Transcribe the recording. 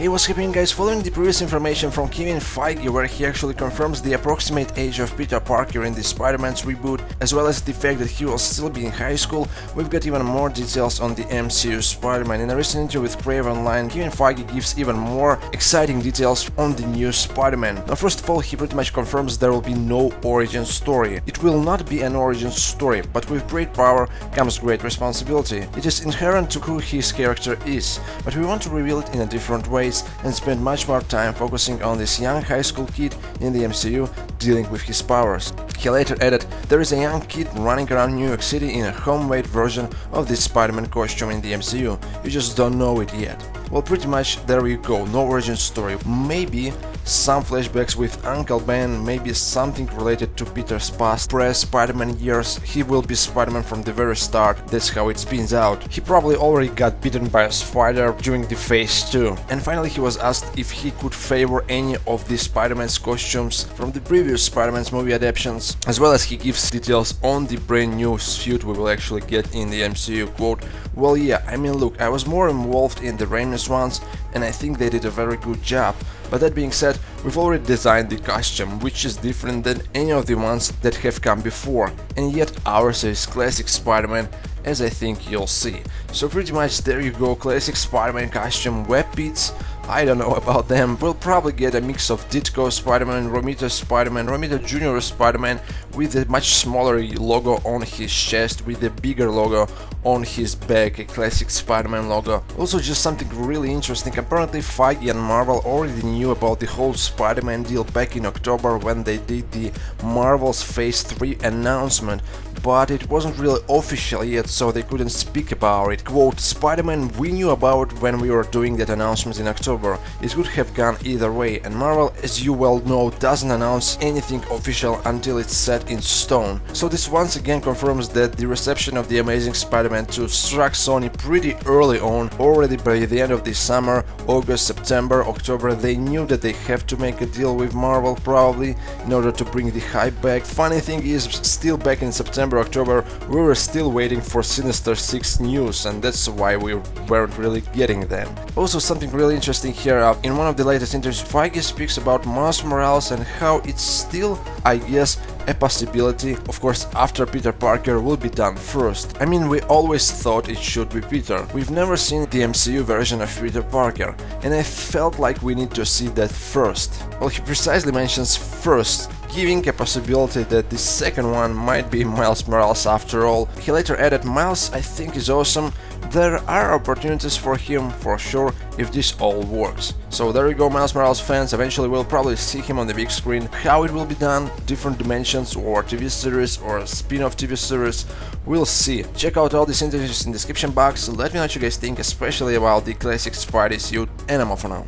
Hey, what's happening, guys? Following the previous information from Kevin Feige, where he actually confirms the approximate age of Peter Parker in the Spider-Man's reboot, as well as the fact that he will still be in high school, we've got even more details on the MCU Spider-Man. In a recent interview with Crave Online, Kevin Feige gives even more exciting details on the new Spider-Man. Now, first of all, he pretty much confirms there will be no origin story. It will not be an origin story, but with great power comes great responsibility. It is inherent to who his character is, but we want to reveal it in a different way and spend much more time focusing on this young high school kid in the MCU dealing with his powers. He later added, there is a young kid running around New York City in a homemade version of this Spider-Man costume in the MCU, you just don't know it yet. Well, pretty much there you go, no origin story. Maybe some flashbacks with Uncle Ben, maybe something related to Peter's past pre-Spider-Man years. He will be Spider-Man from the very start, that's how it spins out. He probably already got bitten by a spider during the Phase 2. And finally he was asked if he could favor any of the Spider-Man's costumes from the previous Spider-Man's movie adaptations, as well as he gives details on the brand new suit we will actually get in the MCU. Quote, well, yeah, I mean, look, I was more involved in the Raimi's ones and I think they did a very good job. But that being said, we've already designed the costume, which is different than any of the ones that have come before, and yet ours is classic Spider-Man, as I think you'll see. So pretty much there you go, classic Spider-Man costume, web beats. I don't know about them. We'll probably get a mix of Ditko Spider-Man, Romita Spider-Man, Romita Jr. Spider-Man with a much smaller logo on his chest, with a bigger logo on his back, a classic Spider-Man logo. Also, just something really interesting, apparently Feige and Marvel already knew about the whole Spider-Man deal back in October when they did the Marvel's Phase 3 announcement, but it wasn't really official yet, so they couldn't speak about it. Quote, Spider-Man we knew about when we were doing that announcement in October. It could have gone either way, and Marvel, as you well know, doesn't announce anything official until it's set in stone. So this once again confirms that the reception of The Amazing Spider-Man 2 struck Sony pretty early on. Already by the end of the summer, August, September, October, they knew that they have to make a deal with Marvel probably in order to bring the hype back. Funny thing is, still back in September, October, we were still waiting for Sinister 6 news, and that's why we weren't really getting them. Also, something really interesting here, in one of the latest interviews, Feige speaks about Miles Morales and how it's still, I guess, a possibility, of course, after Peter Parker will be done first. I mean, we always thought it should be Peter. We've never seen the MCU version of Peter Parker, and I felt like we need to see that first. Well, he precisely mentions first, giving a possibility that the second one might be Miles Morales after all. He later added, Miles I think is awesome, there are opportunities for him for sure if this all works. So there you go, Miles Morales fans, eventually we'll probably see him on the big screen. How it will be done, different dimensions or TV series or spin-off TV series, we'll see. Check out all these interviews in the description box, let me know what you guys think, especially about the classic Spidey suit, and I'm off for now.